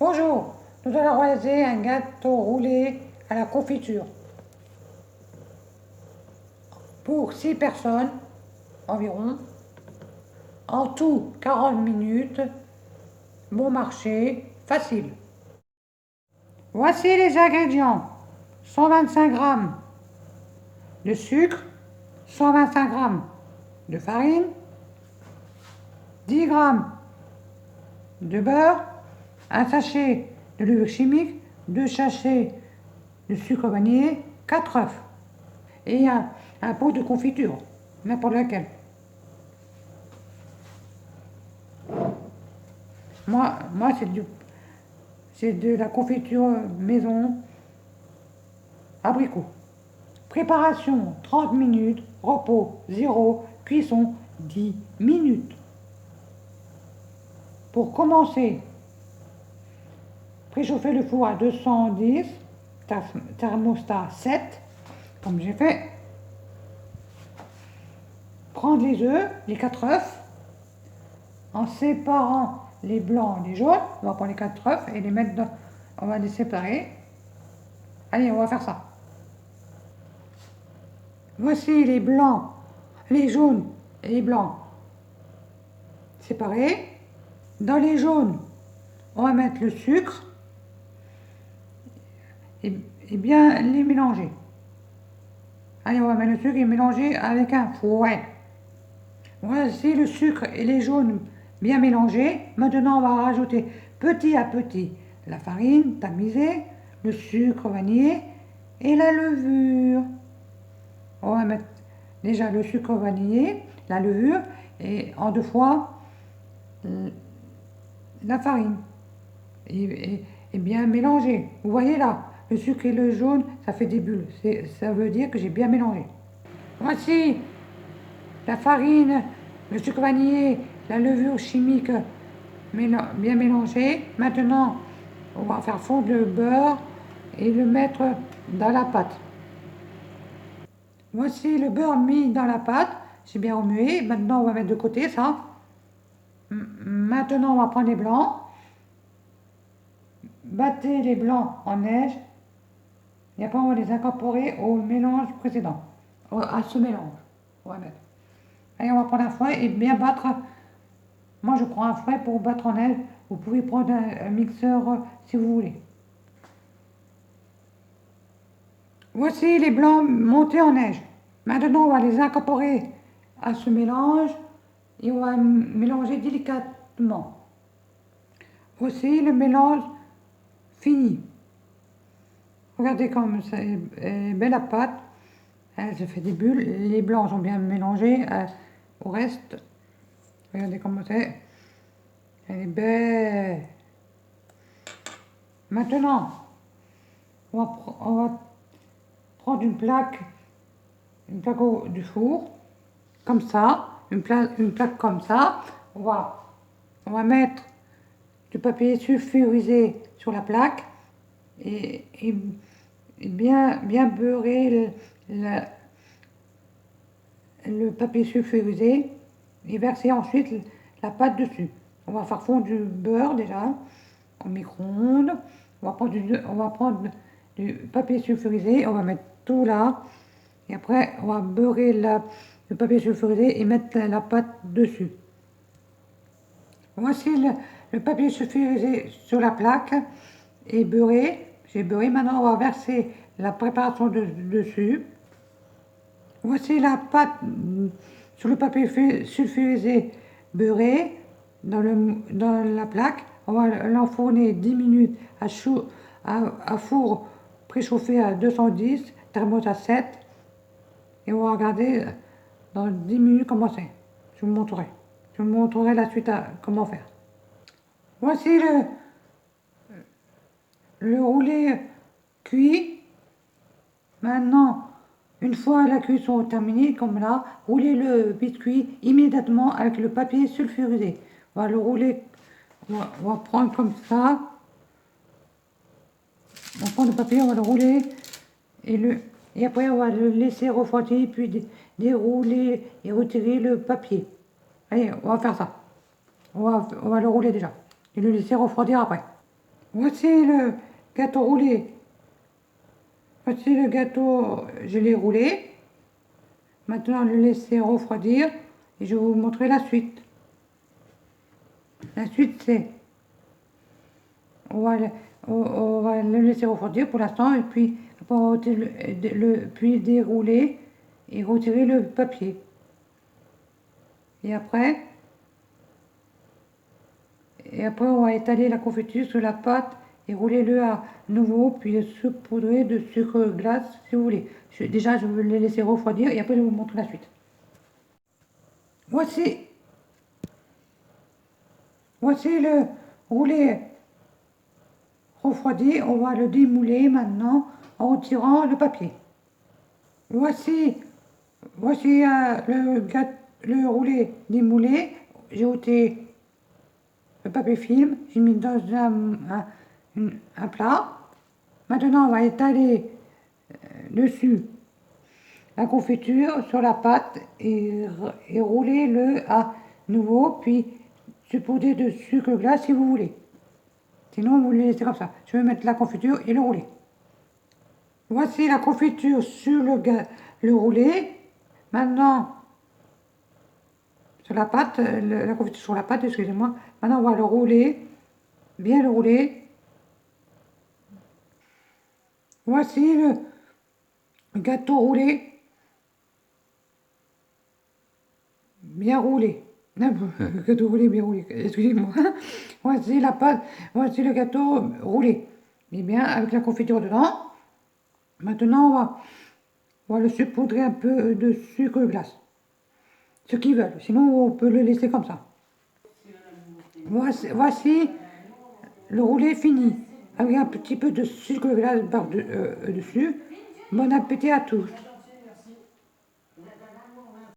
Bonjour, nous allons réaliser un gâteau roulé à la confiture pour 6 personnes environ. En tout 40 minutes, bon marché, facile. Voici les ingrédients. 125 g de sucre, 125 g de farine, 10 g de beurre, un sachet de levure chimique, 2 sachets de sucre vanillé, 4 œufs et un pot de confiture, n'importe lequel. Moi c'est de la confiture maison abricot. Préparation 30 minutes, repos 0, cuisson 10 minutes. Pour commencer, préchauffer le four à 210, thermostat 7, comme j'ai fait. Prendre les œufs, les 4 œufs, en séparant les blancs des jaunes. On va prendre les 4 œufs et les mettre dans... On va les séparer. Allez, on va faire ça. Voici les blancs, les jaunes et les blancs séparés. Dans les jaunes, on va mettre le sucre et bien les mélanger. Allez, on va mettre le sucre et mélanger avec un fouet. Voici le sucre et les jaunes bien mélangés. Maintenant, on va rajouter petit à petit la farine tamisée, le sucre vanillé et la levure. On va mettre déjà le sucre vanillé, la levure et en 2 fois la farine. Et bien mélanger. Vous voyez là, le sucre et le jaune, ça fait des bulles. Ça veut dire que j'ai bien mélangé. Voici la farine, le sucre vanillé, la levure chimique bien mélangée. Maintenant, on va faire fondre le beurre et le mettre dans la pâte. Voici le beurre mis dans la pâte. C'est bien remué. Maintenant, on va mettre de côté ça. Maintenant, on va prendre les blancs. Battez les blancs en neige. Et après, on va les incorporer au mélange précédent. À ce mélange. On va mettre. Allez, on va prendre un fouet et bien battre. Moi, je prends un fouet pour battre en neige. Vous pouvez prendre un mixeur si vous voulez. Voici les blancs montés en neige. Maintenant, on va les incorporer à ce mélange et on va mélanger délicatement. Voici le mélange fini. Regardez comme c'est belle la pâte. Elle se fait des bulles. Les blancs sont bien mélangés au reste. Regardez comment c'est. Elle est belle. Maintenant, on va prendre une plaque du four, comme ça, une plaque comme ça. On va mettre du papier sulfurisé sur la plaque et bien beurrer le papier sulfurisé et verser ensuite la pâte dessus. On va faire fondre du beurre déjà au micro-ondes. On va prendre du papier sulfurisé, on va mettre tout là. Et après, on va beurrer le papier sulfurisé et mettre la pâte dessus. Voici le papier sulfurisé sur la plaque et beurré. J'ai beurré. Maintenant, on va verser la préparation dessus. Voici la pâte sur le papier sulfurisé beurré dans la plaque. On va l'enfourner 10 minutes à four préchauffé à 210, thermostat 7. Et on va regarder dans 10 minutes comment c'est. Je vous montrerai. Je vous montrerai la suite à comment faire. Voici le roulé cuit. Maintenant, une fois la cuisson terminée, comme là, roulez le biscuit immédiatement avec le papier sulfurisé. On va le rouler, on va prendre comme ça. On prend le papier, on va le rouler et après on va le laisser refroidir, puis dérouler et retirer le papier. Allez, on va faire ça. On va le rouler déjà et le laisser refroidir après. Voici le gâteau roulé. Voici le gâteau, je l'ai roulé. Maintenant, le laisser refroidir et je vais vous montrer la suite. La suite, c'est, on va le laisser refroidir pour l'instant et puis après, on va puis dérouler et retirer le papier. Et après, on va étaler la confiture sur la pâte et rouler le à nouveau, puis saupoudrer de sucre glace si vous voulez. Déjà, je vais le laisser refroidir et après, je vous montre la suite. Voici le roulé refroidi. On va le démouler maintenant en retirant le papier. Voici le roulé démoulé. J'ai ôté le papier film, j'ai mis dans un plat. Maintenant, on va étaler dessus la confiture sur la pâte et rouler le à nouveau, puis saupoudrer de sucre glace si vous voulez. Sinon, vous le laissez comme ça. Je vais mettre la confiture et le rouler. Voici la confiture sur le roulé. Maintenant, sur la pâte, la confiture sur la pâte, excusez-moi. Maintenant, on va le rouler, bien le rouler. Voici le gâteau roulé, bien roulé. Gâteau roulé, bien roulé, excusez-moi. Voici la pâte, voici le gâteau roulé. Et bien, avec la confiture dedans. Maintenant, on va le saupoudrer un peu de sucre glace. Ceux qui veulent, sinon on peut le laisser comme ça. Voici le roulé fini, avec un petit peu de sucre glace dessus. Bon appétit à tous.